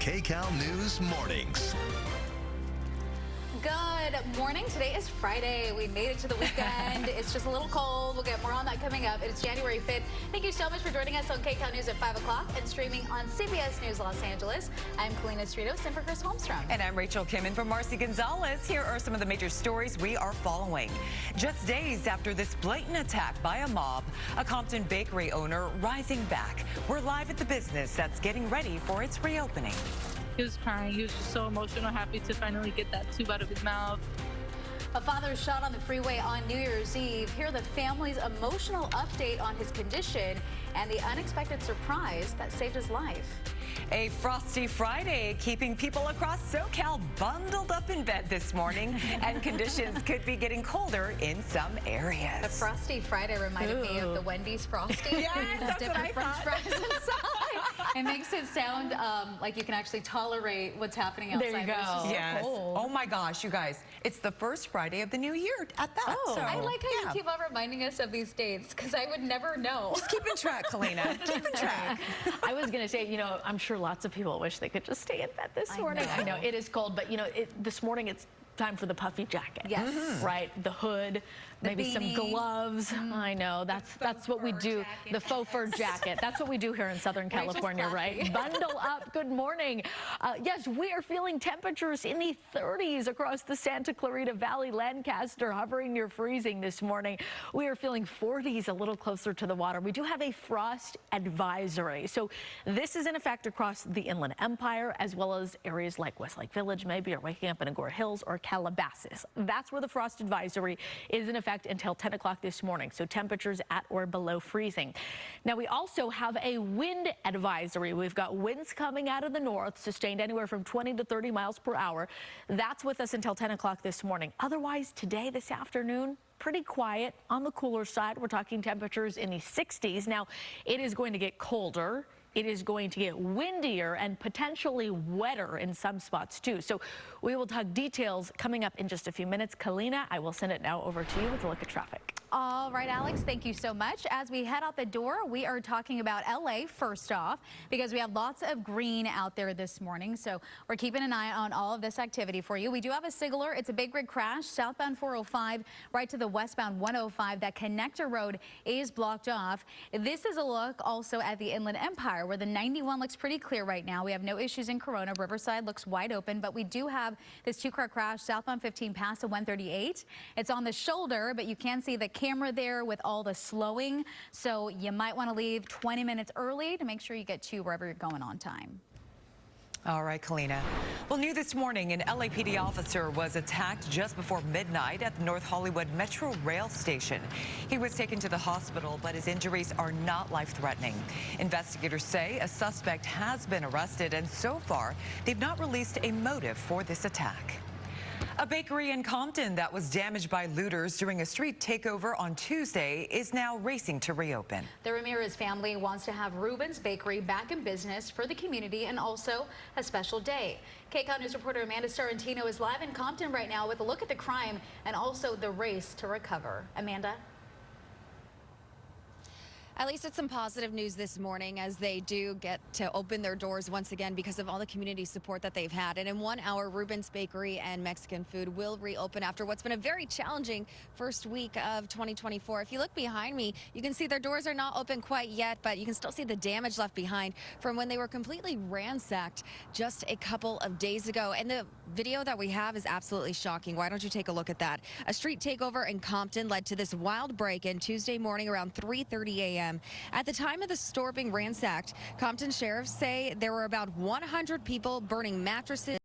Kcal News Mornings. Good morning. Today is Friday. We made it to the weekend. It's just a little cold. We'll get more on that coming up. It's January 5th. Thank you so much for joining us on Kcal News at 5 o'clock and streaming on CBS News Los Angeles. I'm Kcal Dt, in for Chris Holmstrom. And I'm Rachel Kim in for Marcy Gonzalez. Here are some of the major stories we are following. Just days after this blatant attack by a mob, a Compton bakery owner rising back. We're live at the business that's getting ready for its reopening. He was crying. He was just so emotional, happy to finally get that tube out of his mouth. A father shot on the freeway on New Year's Eve. Hear the family's emotional update on his condition and the unexpected surprise that saved his life. A frosty Friday, keeping people across SoCal bundled up in bed this morning, and conditions could be getting colder in some areas. The frosty Friday reminded me of the Wendy's Frosty. Yes, that's what I French thought. fries inside. It makes it sound like you can actually tolerate what's happening outside. There you go. But it's just so Yes. cold. Oh my gosh, you guys. It's the first Friday of the new year at that. Oh. So, I like how yeah. you keep on reminding us of these dates, because I would never know. Just keeping track, Kalina. Keeping track. I was going to say, you know, I'm sure lots of people wish they could just stay in bed this morning. know. I know it is cold, but you know, this morning it's time for the puffy jacket. Yes. Right? The hood, maybe some beanie. gloves. I know. That's what we do. The faux fur jacket. That's what we do here in Southern Rachel's California, classy. right? Bundle up. Good morning. Yes, we are feeling temperatures in the 30s across the Santa Clarita Valley, Lancaster, hovering near freezing this morning. We are feeling 40s a little closer to the water. We do have a frost advisory. So this is in effect across the Inland Empire, as well as areas like Westlake Village, maybe, or waking up in Agora Hills or Calabasas. That's where the frost advisory is in effect until 10 o'clock this morning. So temperatures at or below freezing. Now we also have a wind advisory. We've got winds coming out of the north, sustained anywhere from 20 to 30 miles per hour. That's with us until 10 o'clock this morning. Otherwise, today, this afternoon, pretty quiet on the cooler side. We're talking temperatures in the 60s. Now, it is going to get colder. It is going to get windier and potentially wetter in some spots, too. So we will talk details coming up in just a few minutes. Kalina, I will send it now over to you with a look at traffic. All right, Alex, thank you so much. As we head out the door, we are talking about LA first off, because we have lots of green out there this morning. So we're keeping an eye on all of this activity for you. We do have a signaler. It's a big rig crash southbound 405 right to the westbound 105. That connector road is blocked off. This is a look also at the Inland Empire, where the 91 looks pretty clear right now. We have no issues in Corona. Riverside looks wide open, but we do have this two-car crash southbound 15 past the 138. It's on the shoulder, but you can see the camera there with all the slowing. So you might want to leave 20 minutes early to make sure you get to wherever you're going on time. All right, Kalina. Well, new this morning, an LAPD officer was attacked just before midnight at the North Hollywood Metro Rail Station. He was taken to the hospital, but his injuries are not life-threatening. Investigators say a suspect has been arrested, and so far, they've not released a motive for this attack. A bakery in Compton that was damaged by looters during a street takeover on Tuesday is now racing to reopen. The Ramirez family wants to have Ruben's Bakery back in business for the community and also a special day. Kcal News reporter Amanda Starantino is live in Compton right now with a look at the crime and also the race to recover. Amanda? At least it's some positive news this morning as they do get to open their doors once again because of all the community support that they've had. And in 1 hour, Ruben's Bakery and Mexican food will reopen after what's been a very challenging first week of 2024. If you look behind me, you can see their doors are not open quite yet, but you can still see the damage left behind from when they were completely ransacked just a couple of days ago. And the video that we have is absolutely shocking. Why don't you take a look at that? A street takeover in Compton led to this wild break-in Tuesday morning around 3:30 a.m. At the time of the store being ransacked, Compton sheriffs say there were about 100 people burning mattresses